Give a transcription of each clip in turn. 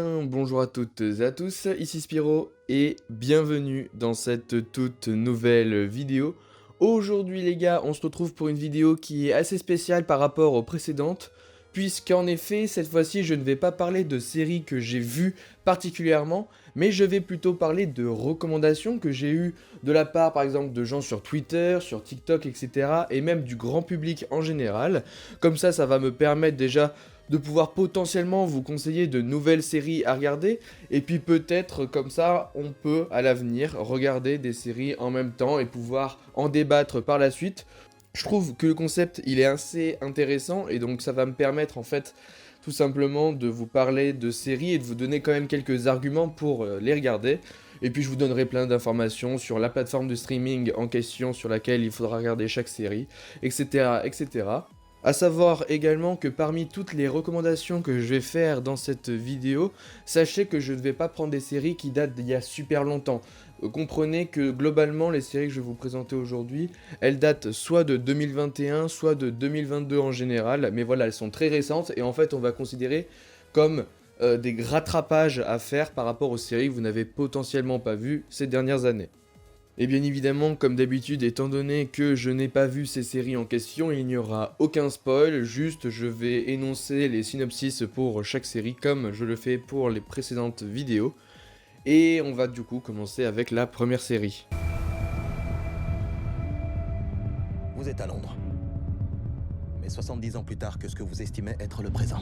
bien, bonjour à toutes et à tous, ici Spiro et bienvenue dans cette toute nouvelle vidéo. Aujourd'hui les gars, on se retrouve pour une vidéo qui est assez spéciale par rapport aux précédentes, puisqu'en effet, cette fois-ci, je ne vais pas parler de séries que j'ai vues particulièrement, mais je vais plutôt parler de recommandations que j'ai eues de la part par exemple de gens sur Twitter, sur TikTok, etc. et même du grand public en général. Comme ça va me permettre déjà de pouvoir potentiellement vous conseiller de nouvelles séries à regarder, et puis peut-être comme ça on peut à l'avenir regarder des séries en même temps et pouvoir en débattre par la suite. Je trouve que le concept il est assez intéressant et donc ça va me permettre en fait tout simplement de vous parler de séries et de vous donner quand même quelques arguments pour les regarder. Et puis je vous donnerai plein d'informations sur la plateforme de streaming en question sur laquelle il faudra regarder chaque série, etc. etc. A savoir également que parmi toutes les recommandations que je vais faire dans cette vidéo, sachez que je ne vais pas prendre des séries qui datent d'il y a super longtemps. Comprenez que globalement les séries que je vais vous présenter aujourd'hui, elles datent soit de 2021, soit de 2022 en général, mais voilà, elles sont très récentes et en fait on va considérer comme des rattrapages à faire par rapport aux séries que vous n'avez potentiellement pas vues ces dernières années. Et bien évidemment, comme d'habitude, étant donné que je n'ai pas vu ces séries en question, il n'y aura aucun spoil, juste je vais énoncer les synopsis pour chaque série comme je le fais pour les précédentes vidéos. Et on va du coup commencer avec la première série. Vous êtes à Londres. Mais 70 ans plus tard que ce que vous estimez être le présent.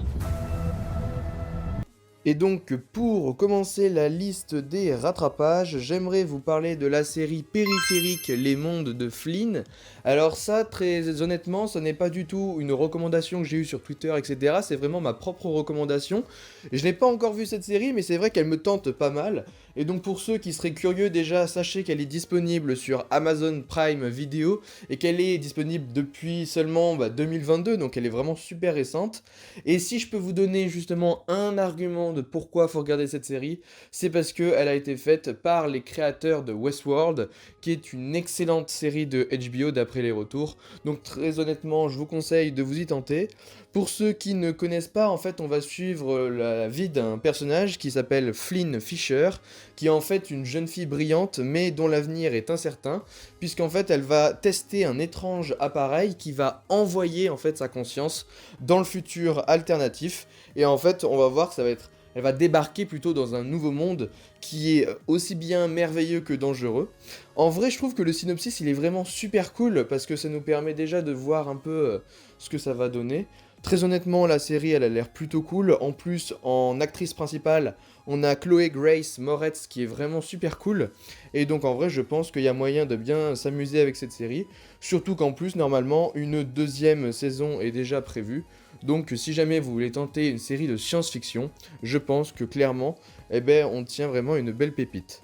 Et donc, pour commencer la liste des rattrapages, j'aimerais vous parler de la série périphérique Les Mondes de Flynn. Alors ça, très honnêtement, ce n'est pas du tout une recommandation que j'ai eue sur Twitter, etc. C'est vraiment ma propre recommandation. Je n'ai pas encore vu cette série, mais c'est vrai qu'elle me tente pas mal. Et donc pour ceux qui seraient curieux déjà, sachez qu'elle est disponible sur Amazon Prime Video et qu'elle est disponible depuis seulement 2022, donc elle est vraiment super récente. Et si je peux vous donner justement un argument de pourquoi faut regarder cette série, c'est parce qu'elle a été faite par les créateurs de Westworld, qui est une excellente série de HBO d'après les retours. Donc très honnêtement, je vous conseille de vous y tenter. Pour ceux qui ne connaissent pas, en fait, on va suivre la vie d'un personnage qui s'appelle Flynn Fisher, qui est en fait une jeune fille brillante, mais dont l'avenir est incertain, puisqu'en fait, elle va tester un étrange appareil qui va envoyer en fait sa conscience dans le futur alternatif, et en fait, on va voir que ça va être... Elle va débarquer plutôt dans un nouveau monde qui est aussi bien merveilleux que dangereux. En vrai, je trouve que le synopsis, il est vraiment super cool, parce que ça nous permet déjà de voir un peu ce que ça va donner. Très honnêtement, la série, elle a l'air plutôt cool. En plus, en actrice principale, on a Chloé Grace Moretz qui est vraiment super cool. Et donc, en vrai, je pense qu'il y a moyen de bien s'amuser avec cette série. Surtout qu'en plus, normalement, une deuxième saison est déjà prévue. Donc, si jamais vous voulez tenter une série de science-fiction, je pense que clairement, eh ben, on tient vraiment une belle pépite.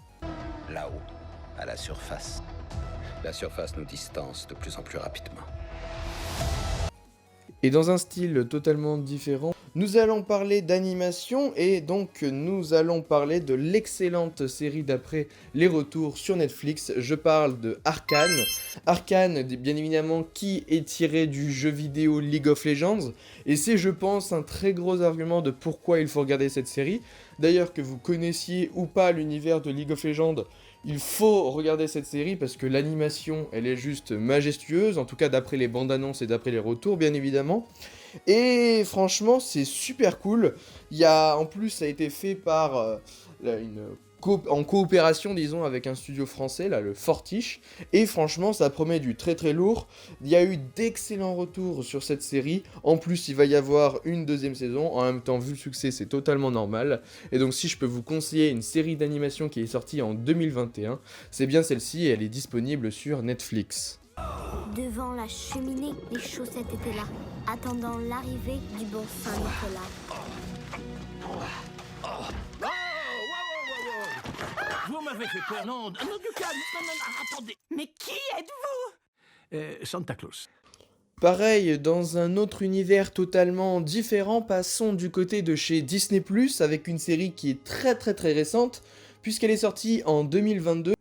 Là-haut, à la surface. La surface nous distance de plus en plus rapidement. Et dans un style totalement différent, nous allons parler d'animation et donc nous allons parler de l'excellente série d'après les retours sur Netflix. Je parle de Arcane. Arcane, bien évidemment, qui est tiré du jeu vidéo League of Legends. Et c'est, je pense, un très gros argument de pourquoi il faut regarder cette série. D'ailleurs, que vous connaissiez ou pas l'univers de League of Legends, il faut regarder cette série parce que l'animation, elle est juste majestueuse, en tout cas d'après les bandes annonces et d'après les retours, bien évidemment. Et franchement, c'est super cool. En plus, ça a été fait par en coopération, disons, avec un studio français, là, le Fortiche. Et franchement, ça promet du très très lourd. Il y a eu d'excellents retours sur cette série. En plus, il va y avoir une deuxième saison. En même temps, vu le succès, c'est totalement normal. Et donc, si je peux vous conseiller une série d'animation qui est sortie en 2021, c'est bien celle-ci et elle est disponible sur Netflix. Devant la cheminée, les chaussettes étaient là, attendant l'arrivée du bon Saint-Nicolas. Vous m'avez fait peur, non, du calme, non, attendez. Mais qui êtes-vous Santa Claus. Pareil, dans un autre univers totalement différent, passons du côté de chez Disney+, avec une série qui est très récente, puisqu'elle est sortie en 2022.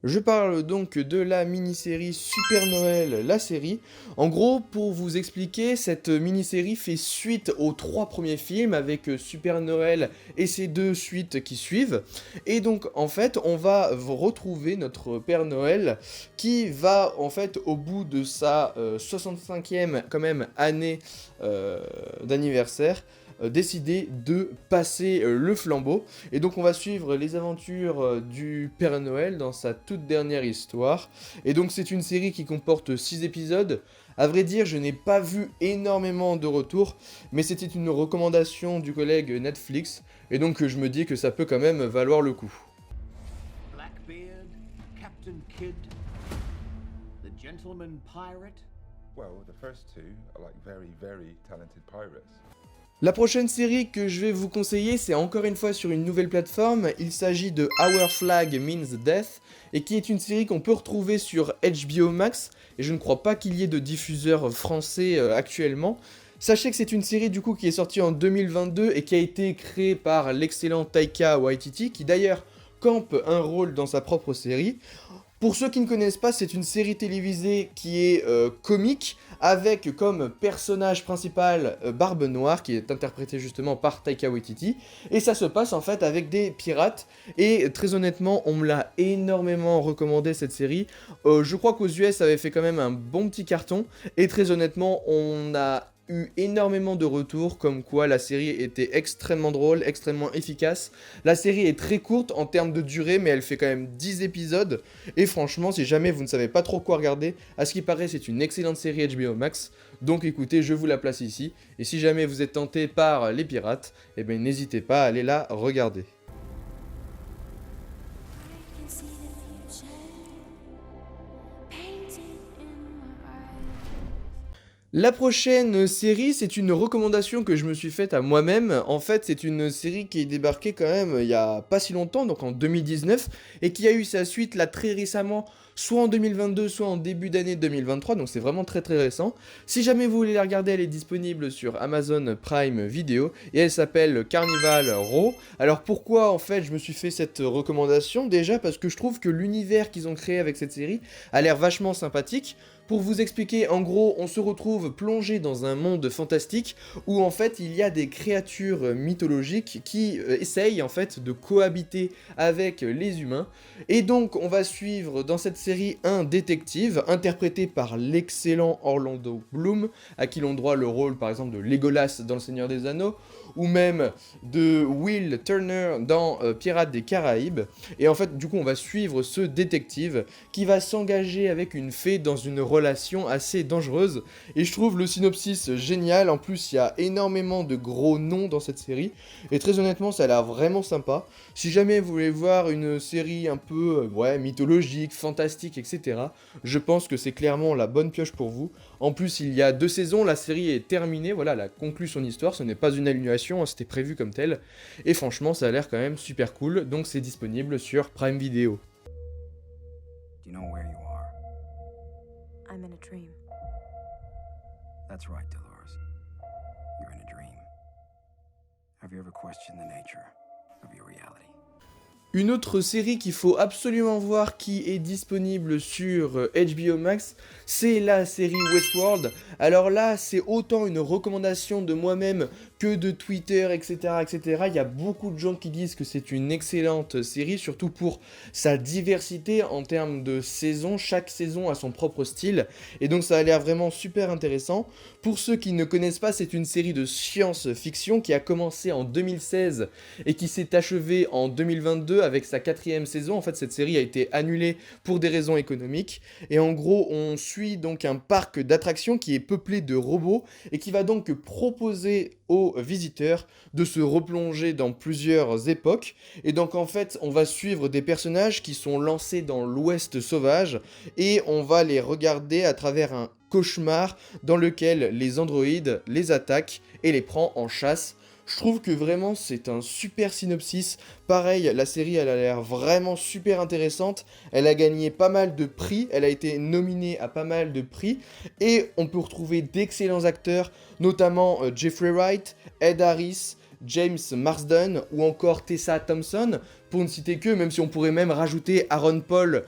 Je parle donc de la mini-série Super Noël, la série. En gros, pour vous expliquer, cette mini-série fait suite aux 3 premiers films avec Super Noël et ses 2 suites qui suivent. Et donc, en fait, on va retrouver notre Père Noël qui va, en fait, au bout de sa 65e quand même année d'anniversaire, décider de passer le flambeau. Et donc on va suivre les aventures du Père Noël dans sa toute dernière histoire. Et donc c'est une série qui comporte 6 épisodes. À vrai dire, je n'ai pas vu énormément de retours, mais c'était une recommandation du collègue Netflix, et donc je me dis que ça peut quand même valoir le coup. Blackbeard, Captain Kidd, the Gentleman Pirate. Well, the first two are like very talented pirates. La prochaine série que je vais vous conseiller, c'est encore une fois sur une nouvelle plateforme. Il s'agit de Our Flag Means Death, et qui est une série qu'on peut retrouver sur HBO Max, et je ne crois pas qu'il y ait de diffuseur français actuellement. Sachez que c'est une série du coup qui est sortie en 2022 et qui a été créée par l'excellent Taika Waititi, qui d'ailleurs campe un rôle dans sa propre série. Pour ceux qui ne connaissent pas, c'est une série télévisée qui est comique, avec comme personnage principal Barbe Noire, qui est interprété justement par Taika Waititi, et ça se passe en fait avec des pirates, et très honnêtement, on me l'a énormément recommandé cette série. Je crois qu'aux US, ça avait fait quand même un bon petit carton, et très honnêtement, on a eu énormément de retours comme quoi la série était extrêmement drôle, extrêmement efficace. La série est très courte en termes de durée, mais elle fait quand même 10 épisodes, et franchement, si jamais vous ne savez pas trop quoi regarder, à ce qui paraît, c'est une excellente série HBO Max, donc écoutez, je vous la place ici, et si jamais vous êtes tenté par les pirates, eh bien n'hésitez pas à aller la regarder. can see the future painted in my eyes. La prochaine série, c'est une recommandation que je me suis faite à moi-même. En fait, c'est une série qui est débarquée quand même il y a pas si longtemps, donc en 2019, et qui a eu sa suite là très récemment, soit en 2022, soit en début d'année 2023, donc c'est vraiment très récent. Si jamais vous voulez la regarder, elle est disponible sur Amazon Prime Video, et elle s'appelle Carnival Row. Alors pourquoi en fait je me suis fait cette recommandation? Déjà parce que je trouve que l'univers qu'ils ont créé avec cette série a l'air vachement sympathique. Pour vous expliquer, en gros, on se retrouve plongé dans un monde fantastique où en fait il y a des créatures mythologiques qui essayent en fait de cohabiter avec les humains. Et donc on va suivre dans cette série un détective interprété par l'excellent Orlando Bloom, à qui l'on doit le rôle par exemple de Legolas dans Le Seigneur des Anneaux, ou même de Will Turner dans Pirates des Caraïbes. Et en fait, du coup, on va suivre ce détective qui va s'engager avec une fée dans une relation assez dangereuse. Et je trouve le synopsis génial. En plus, il y a énormément de gros noms dans cette série. Et très honnêtement, ça a l'air vraiment sympa. Si jamais vous voulez voir une série un peu mythologique, fantastique, etc., je pense que c'est clairement la bonne pioche pour vous. En plus, il y a 2 saisons, la série est terminée, voilà, elle a conclu son histoire, ce n'est pas une annulation, c'était prévu comme tel. Et franchement, ça a l'air quand même super cool, donc c'est disponible sur Prime Video. Do you know where you are? I'm in a dream. That's right, Dolores. You're in a dream. Have you ever questioned the nature of your reality? Une autre série qu'il faut absolument voir qui est disponible sur HBO Max, c'est la série Westworld. Alors là, c'est autant une recommandation de moi-même que de Twitter, etc., etc. Il y a beaucoup de gens qui disent que c'est une excellente série, surtout pour sa diversité en termes de saisons. Chaque saison a son propre style, et donc ça a l'air vraiment super intéressant. Pour ceux qui ne connaissent pas, c'est une série de science-fiction qui a commencé en 2016 et qui s'est achevée en 2022 avec sa 4e saison. En fait, cette série a été annulée pour des raisons économiques. Et en gros, on suit donc un parc d'attractions qui est peuplé de robots et qui va donc proposer aux visiteurs de se replonger dans plusieurs époques. Et donc en fait, on va suivre des personnages qui sont lancés dans l'Ouest sauvage et on va les regarder à travers un cauchemar dans lequel les androïdes les attaquent et les prend en chasse. Je trouve que vraiment c'est un super synopsis. Pareil, la série elle a l'air vraiment super intéressante. Elle a gagné pas mal de prix, elle a été nominée à pas mal de prix. Et on peut retrouver d'excellents acteurs, notamment Jeffrey Wright, Ed Harris, James Marsden ou encore Tessa Thompson, pour ne citer que, même si on pourrait même rajouter Aaron Paul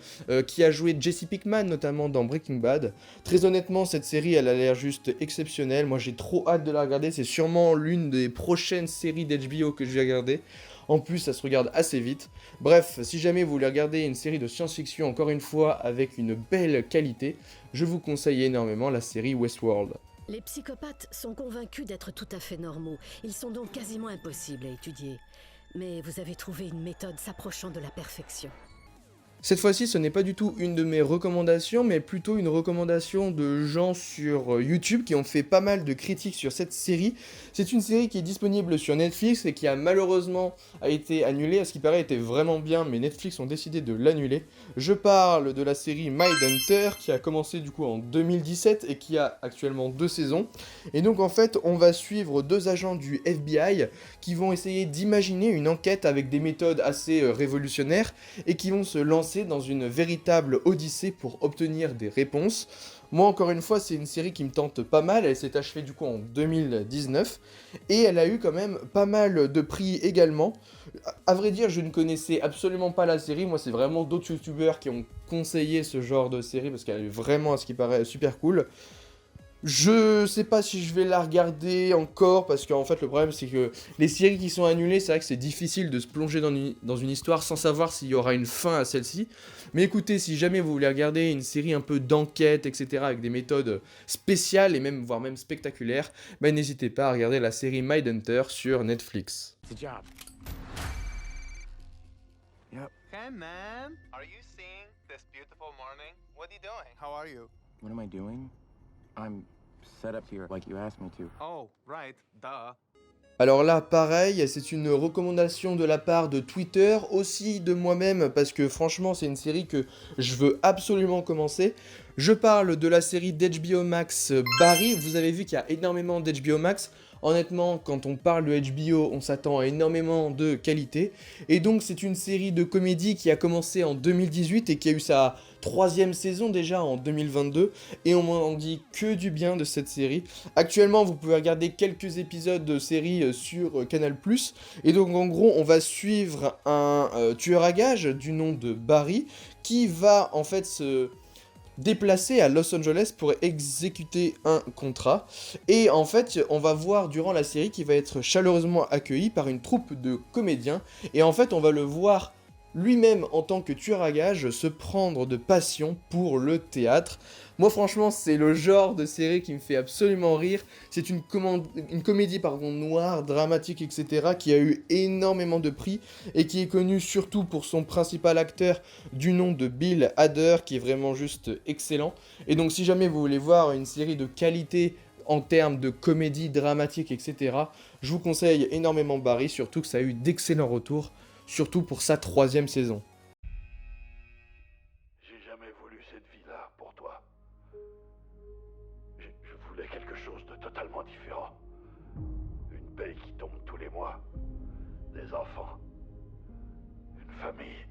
qui a joué Jesse Pinkman notamment dans Breaking Bad. Très honnêtement, cette série elle a l'air juste exceptionnelle, moi j'ai trop hâte de la regarder, c'est sûrement l'une des prochaines séries d'HBO que je vais regarder. En plus, ça se regarde assez vite. Bref, si jamais vous voulez regarder une série de science-fiction, encore une fois, avec une belle qualité, je vous conseille énormément la série Westworld. Les psychopathes sont convaincus d'être tout à fait normaux. Ils sont donc quasiment impossibles à étudier. Mais vous avez trouvé une méthode s'approchant de la perfection. Cette fois-ci, ce n'est pas du tout une de mes recommandations, mais plutôt une recommandation de gens sur YouTube qui ont fait pas mal de critiques sur cette série. C'est une série qui est disponible sur Netflix et qui a malheureusement été annulée. À ce qui paraît, était vraiment bien, mais Netflix ont décidé de l'annuler. Je parle de la série Mindhunter qui a commencé du coup en 2017 et qui a actuellement 2 saisons. Et donc en fait, on va suivre 2 agents du FBI qui vont essayer d'imaginer une enquête avec des méthodes assez révolutionnaires et qui vont se lancer dans une véritable odyssée pour obtenir des réponses. Moi encore une fois c'est une série qui me tente pas mal, elle s'est achevée du coup en 2019 et elle a eu quand même pas mal de prix également. À vrai dire je ne connaissais absolument pas la série, moi c'est vraiment d'autres youtubeurs qui ont conseillé ce genre de série parce qu'elle est vraiment à ce qui paraît super cool. Je sais pas si je vais la regarder encore, parce qu'en fait le problème c'est que les séries qui sont annulées, c'est vrai que c'est difficile de se plonger dans une histoire sans savoir s'il y aura une fin à celle-ci. Mais écoutez, si jamais vous voulez regarder une série un peu d'enquête, etc., avec des méthodes spéciales et même, voire même spectaculaires, bah, n'hésitez pas à regarder la série Mindhunter sur Netflix. It's a job. Yep. Hey man, are you seeing this beautiful morning? What are you doing? How are you? What am I doing? I'm set up here like you asked me to. Oh, right, duh. Alors là, pareil, c'est une recommandation de la part de Twitter, aussi de moi-même, parce que franchement, c'est une série que je veux absolument commencer. Je parle de la série d'HBO Max Barry. Vous avez vu qu'il y a énormément d'HBO Max. Honnêtement, quand on parle de HBO, on s'attend à énormément de qualité. Et donc, c'est une série de comédie qui a commencé en 2018 et qui a eu sa 3e saison déjà en 2022. Et on m'en dit que du bien de cette série. Actuellement, vous pouvez regarder quelques épisodes de série sur Canal+. Et donc, en gros, on va suivre un tueur à gages du nom de Barry qui va en fait se déplacé à Los Angeles pour exécuter un contrat. Et en fait, on va voir durant la série qu'il va être chaleureusement accueilli par une troupe de comédiens. Et en fait, on va le voir lui-même en tant que tueur à gages se prendre de passion pour le théâtre. Moi franchement c'est le genre de série qui me fait absolument rire, c'est une comédie noire, dramatique etc. qui a eu énormément de prix et qui est connue surtout pour son principal acteur du nom de Bill Hader qui est vraiment juste excellent. Et donc si jamais vous voulez voir une série de qualité en termes de comédie dramatique etc. je vous conseille énormément Barry, surtout que ça a eu d'excellents retours. Surtout pour sa 3e saison. J'ai jamais voulu cette vie-là pour toi. Je voulais quelque chose de totalement différent. Une paye qui tombe tous les mois. Des enfants. Une famille.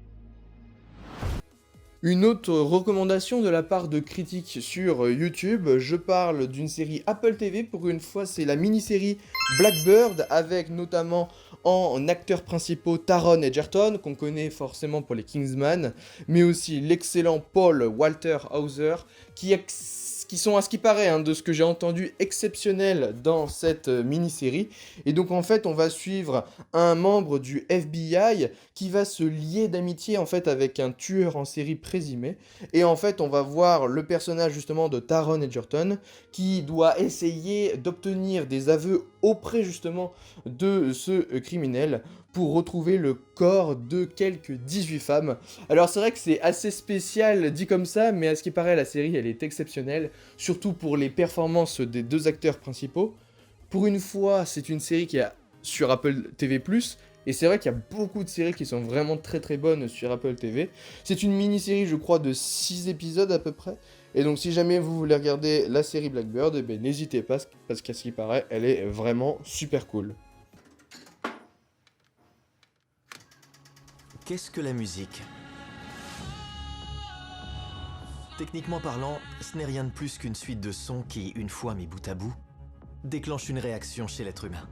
Une autre recommandation de la part de critiques sur YouTube, je parle d'une série Apple TV, pour une fois c'est la mini-série Blackbird, avec notamment en acteurs principaux Taron Egerton, qu'on connaît forcément pour les Kingsman, mais aussi l'excellent Paul Walter Hauser, qui sont à ce qui paraît, de ce que j'ai entendu, exceptionnels dans cette mini-série. Et donc en fait on va suivre un membre du FBI qui va se lier d'amitié en fait avec un tueur en série présumé. Et en fait on va voir le personnage justement de Taron Egerton qui doit essayer d'obtenir des aveux auprès justement de ce criminel pour retrouver le corps de quelques 18 femmes. Alors c'est vrai que c'est assez spécial dit comme ça, mais à ce qui paraît la série elle est exceptionnelle, surtout pour les performances des 2 acteurs principaux. Pour une fois c'est une série qui est sur Apple TV+, et c'est vrai qu'il y a beaucoup de séries qui sont vraiment très très bonnes sur Apple TV. C'est une mini-série je crois de 6 épisodes à peu près, et donc si jamais vous voulez regarder la série Blackbird, n'hésitez pas, parce qu'à ce qui paraît elle est vraiment super cool. Qu'est-ce que la musique? Techniquement parlant, ce n'est rien de plus qu'une suite de sons qui, une fois mis bout à bout, déclenchent une réaction chez l'être humain.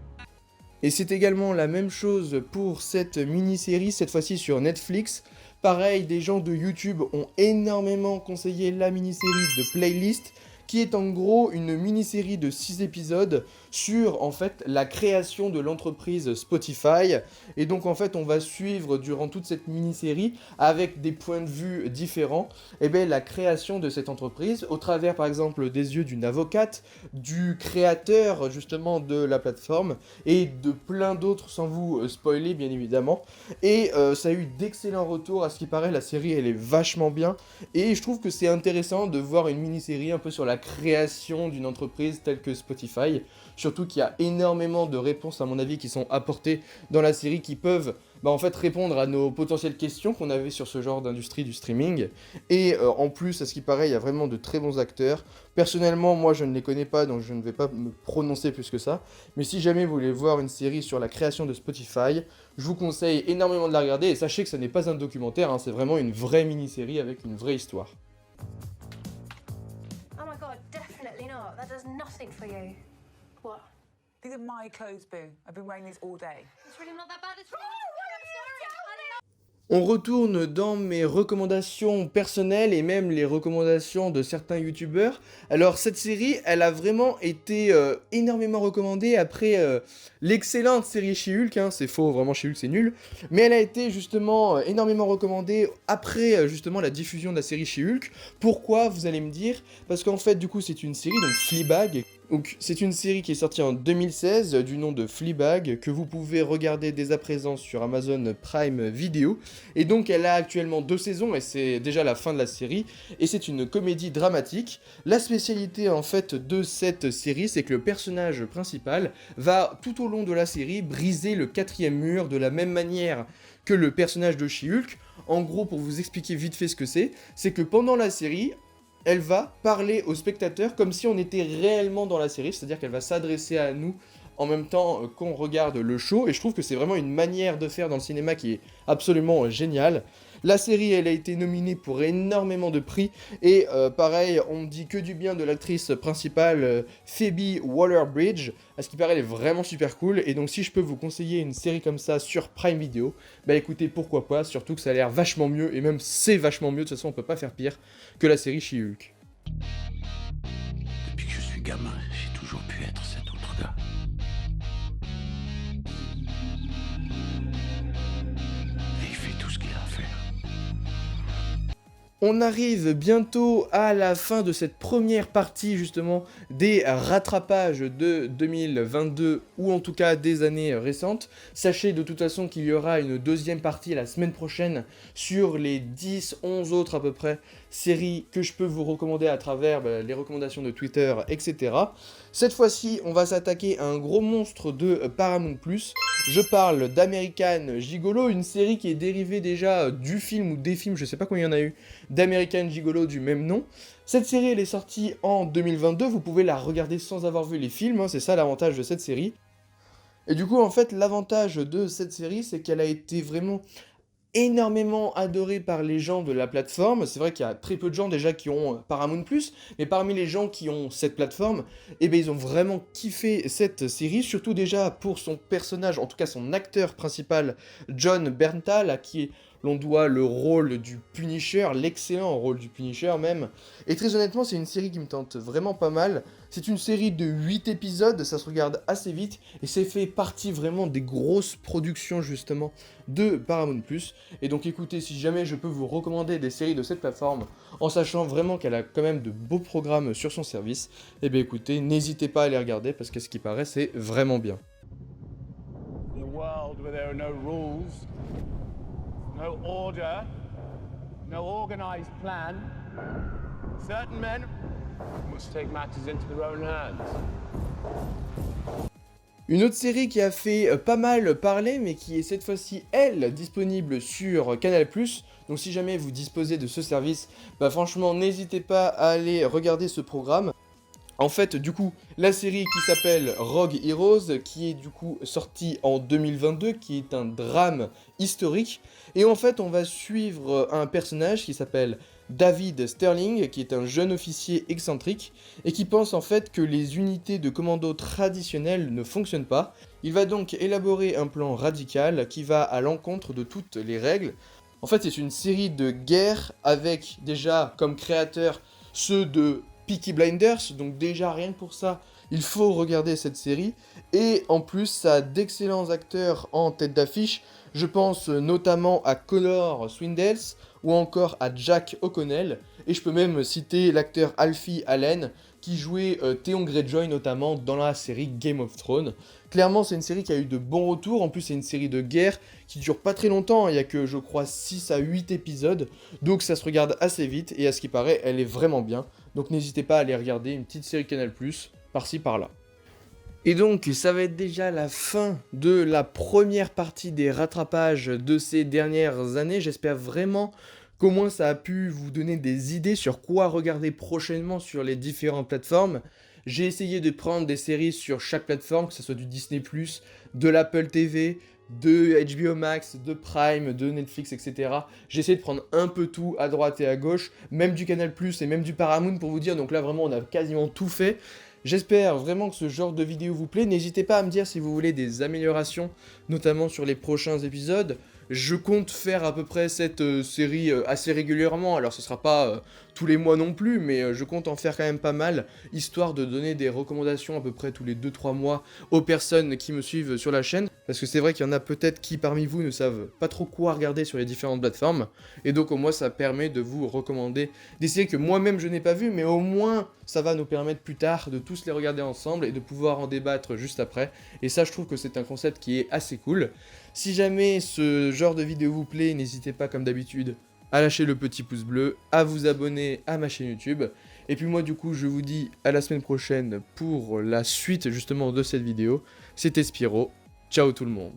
Et c'est également la même chose pour cette mini-série, cette fois-ci sur Netflix. Pareil, des gens de YouTube ont énormément conseillé la mini-série de Playlist, qui est en gros une mini-série de 6 épisodes sur en fait la création de l'entreprise Spotify. Et donc en fait on va suivre durant toute cette mini-série avec des points de vue différents la création de cette entreprise au travers par exemple des yeux d'une avocate, du créateur justement de la plateforme et de plein d'autres sans vous spoiler bien évidemment. Et ça a eu d'excellents retours, à ce qui paraît la série elle est vachement bien et je trouve que c'est intéressant de voir une mini-série un peu sur la création d'une entreprise telle que Spotify, surtout qu'il y a énormément de réponses à mon avis qui sont apportées dans la série qui peuvent en fait répondre à nos potentielles questions qu'on avait sur ce genre d'industrie du streaming. Et en plus, à ce qui paraît, il y a vraiment de très bons acteurs. Personnellement, moi je ne les connais pas, donc je ne vais pas me prononcer plus que ça. Mais si jamais vous voulez voir une série sur la création de Spotify, je vous conseille énormément de la regarder. Et sachez que ce n'est pas un documentaire, hein, c'est vraiment une vraie mini-série avec une vraie histoire. Oh my god, definitely not. That does nothing for you. What? These are my clothes, Boo. I've been wearing these all day. It's really not that bad. It's really On retourne dans mes recommandations personnelles et même les recommandations de certains youtubeurs. Alors cette série, elle a vraiment été énormément recommandée après l'excellente série She-Hulk, hein, c'est faux, vraiment She-Hulk c'est nul, mais elle a été justement énormément recommandée après justement la diffusion de la série She-Hulk. Pourquoi, vous allez me dire? Parce qu'en fait du coup c'est une série, donc Fleabag. Donc c'est une série qui est sortie en 2016 du nom de Fleabag, que vous pouvez regarder dès à présent sur Amazon Prime Video. Et donc elle a actuellement 2 saisons et c'est déjà la fin de la série. Et c'est une comédie dramatique. La spécialité en fait de cette série, c'est que le personnage principal va tout au long de la série briser le 4e mur de la même manière que le personnage de She-Hulk. En gros, pour vous expliquer vite fait ce que c'est que pendant la série, elle va parler aux spectateurs comme si on était réellement dans la série, c'est-à-dire qu'elle va s'adresser à nous en même temps qu'on regarde le show, et je trouve que c'est vraiment une manière de faire dans le cinéma qui est absolument géniale. La série, elle a été nominée pour énormément de prix, et pareil, on me dit que du bien de l'actrice principale, Phoebe Waller-Bridge, à ce qui paraît, elle est vraiment super cool, et donc si je peux vous conseiller une série comme ça sur Prime Video, écoutez, pourquoi pas, surtout que ça a l'air vachement mieux, et même c'est vachement mieux, de toute façon on peut pas faire pire que la série She-Hulk. Depuis que je suis gamin, j'ai toujours pu être cet autre gars. Et il fait tout ce qu'il a à faire. On arrive bientôt à la fin de cette première partie justement des rattrapages de 2022 ou en tout cas des années récentes. Sachez de toute façon qu'il y aura une deuxième partie la semaine prochaine sur les 10-11 autres à peu près séries que je peux vous recommander à travers les recommandations de Twitter, etc. Cette fois-ci, on va s'attaquer à un gros monstre de Paramount+. Je parle d'American Gigolo, une série qui est dérivée déjà du film ou des films, je sais pas combien il y en a eu, d'American Gigolo du même nom. Cette série, elle est sortie en 2022, vous pouvez la regarder sans avoir vu les films, hein, c'est ça l'avantage de cette série. Et du coup, en fait, l'avantage de cette série, c'est qu'elle a été vraiment énormément adoré par les gens de la plateforme. C'est vrai qu'il y a très peu de gens déjà qui ont Paramount+, mais parmi les gens qui ont cette plateforme, ils ont vraiment kiffé cette série, surtout déjà pour son personnage, en tout cas son acteur principal, Jon Bernthal, à qui l'on doit le rôle du Punisher, l'excellent rôle du Punisher même. Et très honnêtement, c'est une série qui me tente vraiment pas mal. C'est une série de 8 épisodes, ça se regarde assez vite, et c'est fait partie vraiment des grosses productions justement de Paramount+. Et donc écoutez, si jamais je peux vous recommander des séries de cette plateforme, en sachant vraiment qu'elle a quand même de beaux programmes sur son service, écoutez, n'hésitez pas à les regarder, parce que ce qui paraît, c'est vraiment bien. In a world where there are no rules, no order, no organized plan, certain men must take matters into their own hands. Une autre série qui a fait pas mal parler, mais qui est cette fois-ci, elle, disponible sur Canal+. Donc si jamais vous disposez de ce service, franchement, n'hésitez pas à aller regarder ce programme. En fait, du coup, la série qui s'appelle Rogue Heroes, qui est du coup sortie en 2022, qui est un drame historique. Et en fait, on va suivre un personnage qui s'appelle David Sterling, qui est un jeune officier excentrique, et qui pense en fait que les unités de commando traditionnelles ne fonctionnent pas. Il va donc élaborer un plan radical qui va à l'encontre de toutes les règles. En fait, c'est une série de guerres avec déjà comme créateurs ceux de Peaky Blinders, donc déjà rien que pour ça, il faut regarder cette série, et en plus ça a d'excellents acteurs en tête d'affiche, je pense notamment à Connor Swindells, ou encore à Jack O'Connell, et je peux même citer l'acteur Alfie Allen, qui jouait Theon Greyjoy notamment dans la série Game of Thrones. Clairement c'est une série qui a eu de bons retours, en plus c'est une série de guerre qui dure pas très longtemps, il y a que je crois 6 à 8 épisodes, donc ça se regarde assez vite, et à ce qui paraît elle est vraiment bien, donc n'hésitez pas à aller regarder une petite série Canal+, par-ci par-là. Et donc, ça va être déjà la fin de la première partie des rattrapages de ces dernières années. J'espère vraiment qu'au moins ça a pu vous donner des idées sur quoi regarder prochainement sur les différentes plateformes. J'ai essayé de prendre des séries sur chaque plateforme, que ce soit du Disney+, de l'Apple TV, de HBO Max, de Prime, de Netflix, etc. J'ai essayé de prendre un peu tout à droite et à gauche, même du Canal+, et même du Paramount pour vous dire, donc là vraiment on a quasiment tout fait. J'espère vraiment que ce genre de vidéo vous plaît, n'hésitez pas à me dire si vous voulez des améliorations, notamment sur les prochains épisodes. Je compte faire à peu près cette série assez régulièrement, alors ce sera pas tous les mois non plus, mais je compte en faire quand même pas mal, histoire de donner des recommandations à peu près tous les 2-3 mois aux personnes qui me suivent sur la chaîne, parce que c'est vrai qu'il y en a peut-être qui parmi vous ne savent pas trop quoi regarder sur les différentes plateformes, et donc au moins ça permet de vous recommander des séries que moi-même je n'ai pas vues, mais au moins ça va nous permettre plus tard de tous les regarder ensemble et de pouvoir en débattre juste après, et ça je trouve que c'est un concept qui est assez cool. Si jamais ce genre de vidéo vous plaît, n'hésitez pas comme d'habitude à lâcher le petit pouce bleu, à vous abonner à ma chaîne YouTube. Et puis moi du coup je vous dis à la semaine prochaine pour la suite justement de cette vidéo. C'était Spiro, ciao tout le monde.